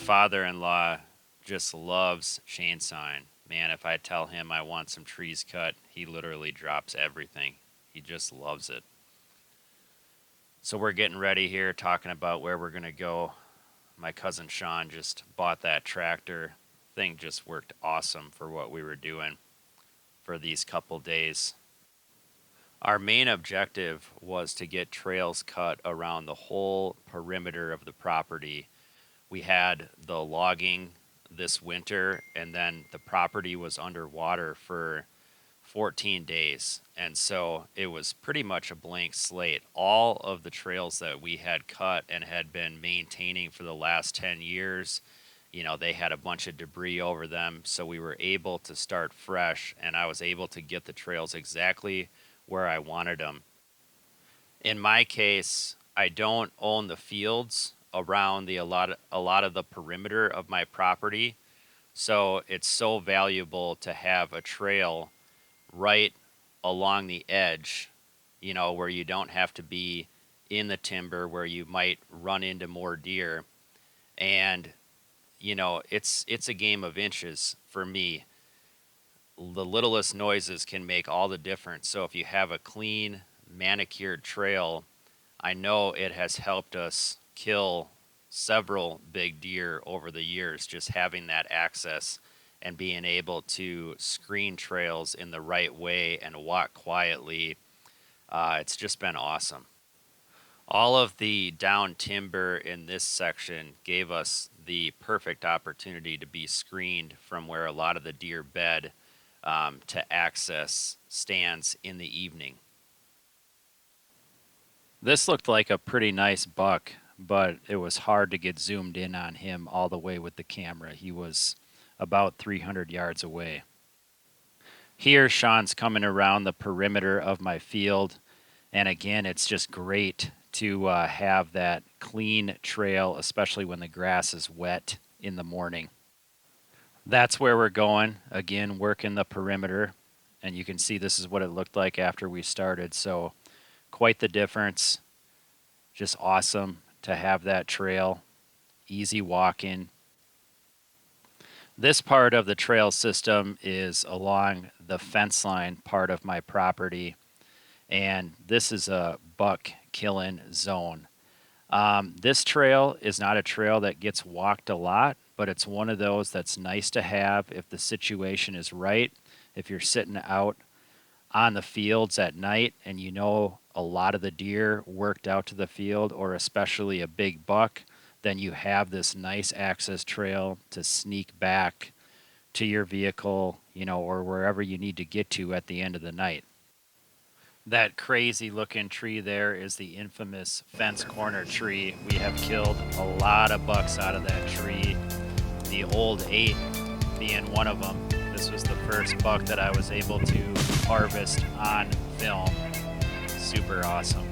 father-in-law just loves chainsawing. Man, if I tell him I want some trees cut, he literally drops everything. He just loves it. So we're getting ready here, talking about where we're going to go. My cousin Sean just bought that tractor. Thing just worked awesome for what we were doing for these couple days. Our main objective was to get trails cut around the whole perimeter of the property. We had the logging this winter, and then the property was underwater for 14 days. And so it was pretty much a blank slate. All of the trails that we had cut and had been maintaining for the last 10 years, they had a bunch of debris over them. So we were able to start fresh, and I was able to get the trails exactly where I wanted them. In my case, I don't own the fields around a lot of the perimeter of my property. So it's so valuable to have a trail right along the edge, where you don't have to be in the timber where you might run into more deer. And, it's a game of inches for me. The littlest noises can make all the difference. So if you have a clean, manicured trail, I know it has helped us kill several big deer over the years, just having that access and being able to screen trails in the right way and walk quietly. It's just been awesome. All of the down timber in this section gave us the perfect opportunity to be screened from where a lot of the deer bed, to access stands in the evening. This looked like a pretty nice buck, but it was hard to get zoomed in on him all the way with the camera. He was about 300 yards away. Here, Sean's coming around the perimeter of my field, and again, it's just great to have that clean trail, especially when the grass is wet in the morning. That's where we're going. Again, working the perimeter, and you can see this is what it looked like after we started. So quite the difference. Just awesome to have that trail, easy walking. This part of the trail system is along the fence line part of my property, and this is a buck killing zone. This trail is not a trail that gets walked a lot, but it's one of those that's nice to have if the situation is right. If you're sitting out on the fields at night and a lot of the deer worked out to the field, or especially a big buck, then you have this nice access trail to sneak back to your vehicle, or wherever you need to get to at the end of the night. That crazy looking tree there is the infamous fence corner tree. We have killed a lot of bucks out of that tree, the old 8 being one of them. This was the first buck that I was able to harvest on film. Super awesome.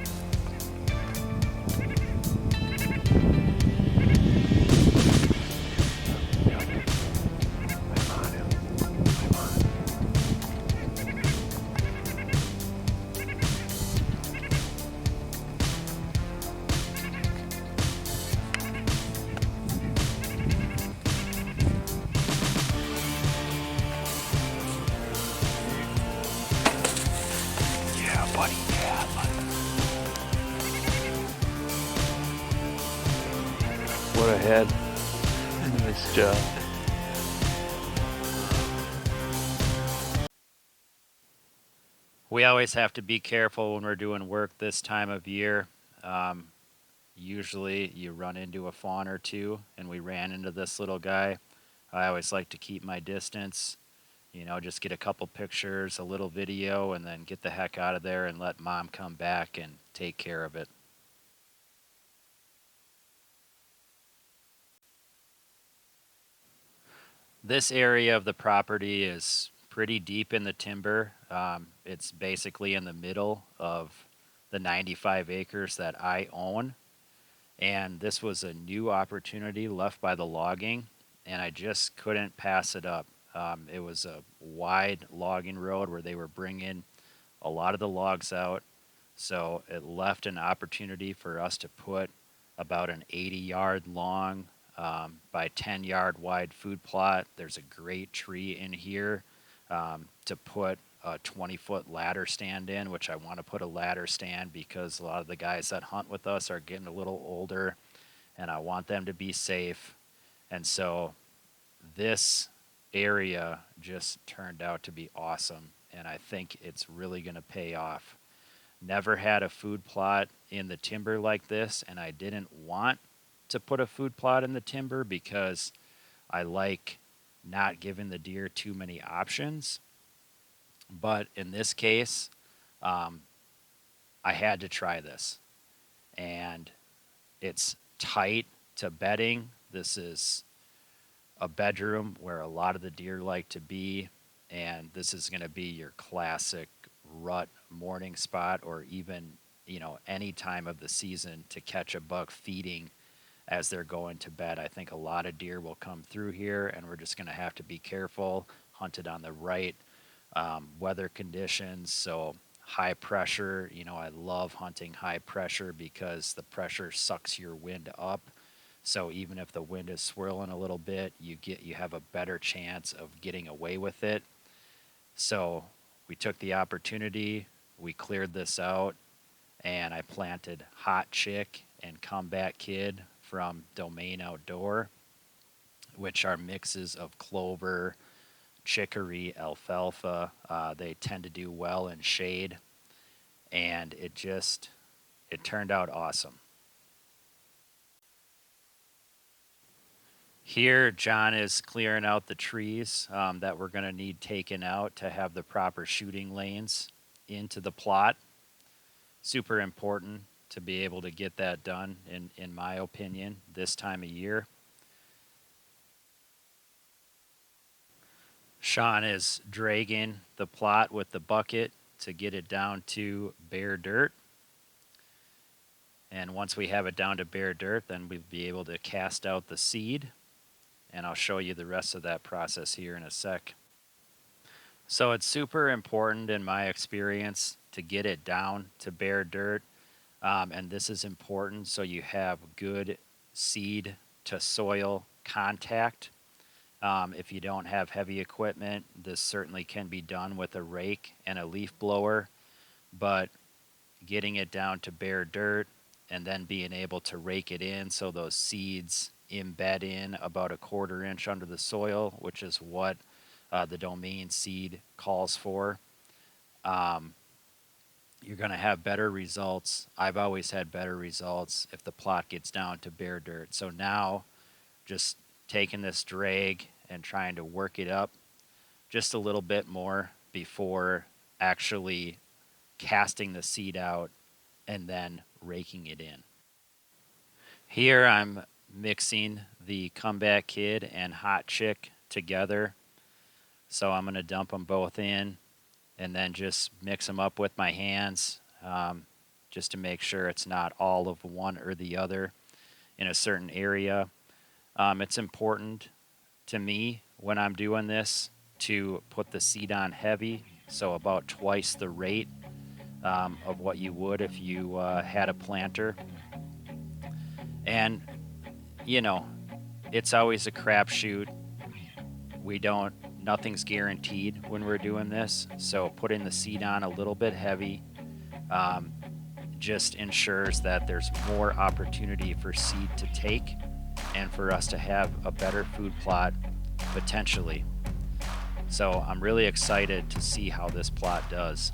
Yeah, buddy. Yeah, buddy. What a head. Nice job. We always have to be careful when we're doing work this time of year. Um, Usually you run into a fawn or two, and we ran into this little guy. I always like to keep my distance, just get a couple pictures, a little video, and then get the heck out of there and let mom come back and take care of it. This area of the property is pretty deep in the timber. It's basically in the middle of the 95 acres that I own. And this was a new opportunity left by the logging, and I just couldn't pass it up. It was a wide logging road where they were bringing a lot of the logs out, so it left an opportunity for us to put about an 80-yard long by 10-yard wide food plot. There's a great tree in here to put a 20-foot ladder stand in, which I want to put a ladder stand because a lot of the guys that hunt with us are getting a little older and I want them to be safe. And so this area just turned out to be awesome, and I think it's really going to pay off. Never had a food plot in the timber like this, and I didn't want to put a food plot in the timber because I like not giving the deer too many options. But in this case, I had to try this, and it's tight to bedding. This is a bedroom where a lot of the deer like to be, and this is going to be your classic rut morning spot, or even any time of the season to catch a buck feeding as they're going to bed. I think a lot of deer will come through here, and we're just going to have to be careful, hunt it on the right weather conditions. So high pressure, I love hunting high pressure because the pressure sucks your wind up. So even if the wind is swirling a little bit, you have a better chance of getting away with it. So we took the opportunity, we cleared this out, and I planted Hot Chick and Comeback Kid from Domain Outdoor, which are mixes of clover, chicory, alfalfa. They tend to do well in shade, and it turned out awesome. Here, John is clearing out the trees that we're going to need taken out to have the proper shooting lanes into the plot. Super important to be able to get that done, in my opinion, this time of year. Sean is dragging the plot with the bucket to get it down to bare dirt. And once we have it down to bare dirt, then we'll be able to cast out the seed. And I'll show you the rest of that process here in a sec. So it's super important in my experience to get it down to bare dirt. And this is important so you have good seed to soil contact. If you don't have heavy equipment, this certainly can be done with a rake and a leaf blower. But getting it down to bare dirt and then being able to rake it in so those seeds embed in about a 1/4 inch under the soil, which is what the Domain seed calls for. You're going to have better results. I've always had better results if the plot gets down to bare dirt. So now just taking this drag and trying to work it up just a little bit more before actually casting the seed out and then raking it in. Here I'm mixing the Comeback Kid and Hot Chick together. So I'm going to dump them both in and then just mix them up with my hands just to make sure it's not all of one or the other in a certain area. It's important to me when I'm doing this to put the seed on heavy, so about twice the rate of what you would if you had a planter. And it's always a crapshoot. Nothing's guaranteed when we're doing this. So putting the seed on a little bit heavy just ensures that there's more opportunity for seed to take and for us to have a better food plot potentially. So I'm really excited to see how this plot does.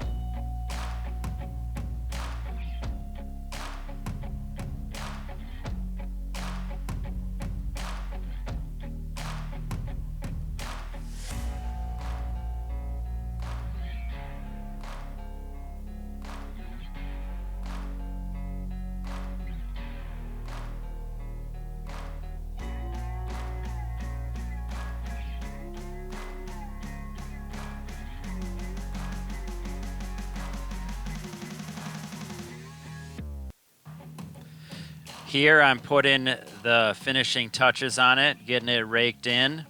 Here I'm putting the finishing touches on it, getting it raked in.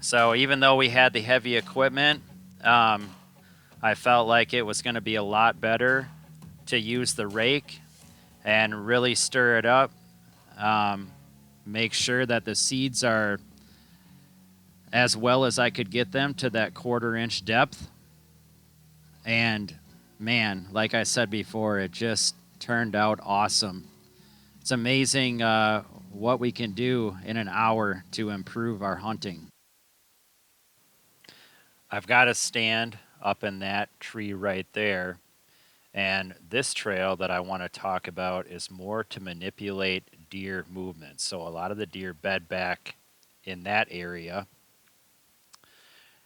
So even though we had the heavy equipment, I felt like it was going to be a lot better to use the rake and really stir it up. make sure that the seeds are as well as I could get them to that 1/4 inch depth. And man, like I said before, it just turned out awesome. It's amazing what we can do in an hour to improve our hunting. I've got a stand up in that tree right there. And this trail that I want to talk about is more to manipulate deer movement. So a lot of the deer bed back in that area.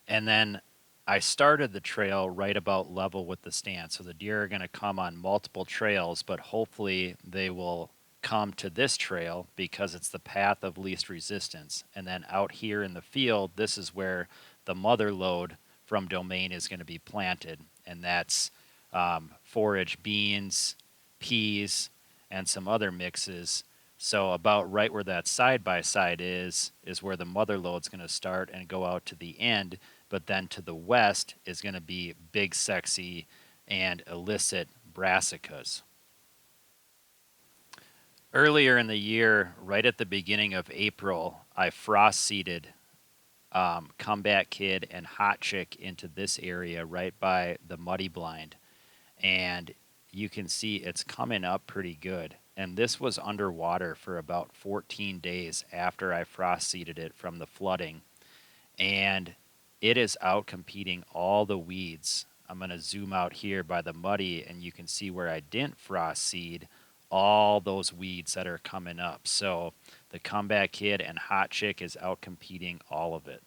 And then I started the trail right about level with the stand. So the deer are going to come on multiple trails, but hopefully they will come to this trail because it's the path of least resistance. And then out here in the field, this is where the mother lode from Domain is going to be planted. And that's forage beans, peas, and some other mixes. So about right where that side by side is where the mother lode's going to start and go out to the end. But then to the west is going to be big, sexy, and illicit brassicas. Earlier in the year, right at the beginning of April, I frost seeded Comeback Kid and Hot Chick into this area right by the Muddy Blind. And you can see it's coming up pretty good. And this was underwater for about 14 days after I frost seeded it from the flooding. And it is out competing all the weeds. I'm going to zoom out here by the Muddy, and you can see where I didn't frost seed all those weeds that are coming up. So the Comeback Kid and Hot Chick is out competing all of it.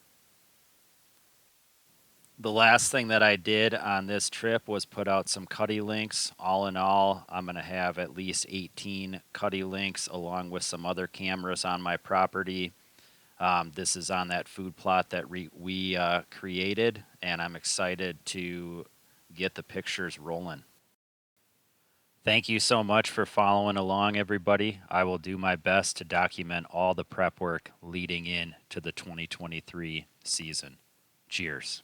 The last thing that I did on this trip was put out some cutty links. All in all, I'm going to have at least 18 cutty links along with some other cameras on my property. This is on that food plot that we created, and I'm excited to get the pictures rolling. Thank you so much for following along, everybody. I will do my best to document all the prep work leading in to the 2023 season. Cheers.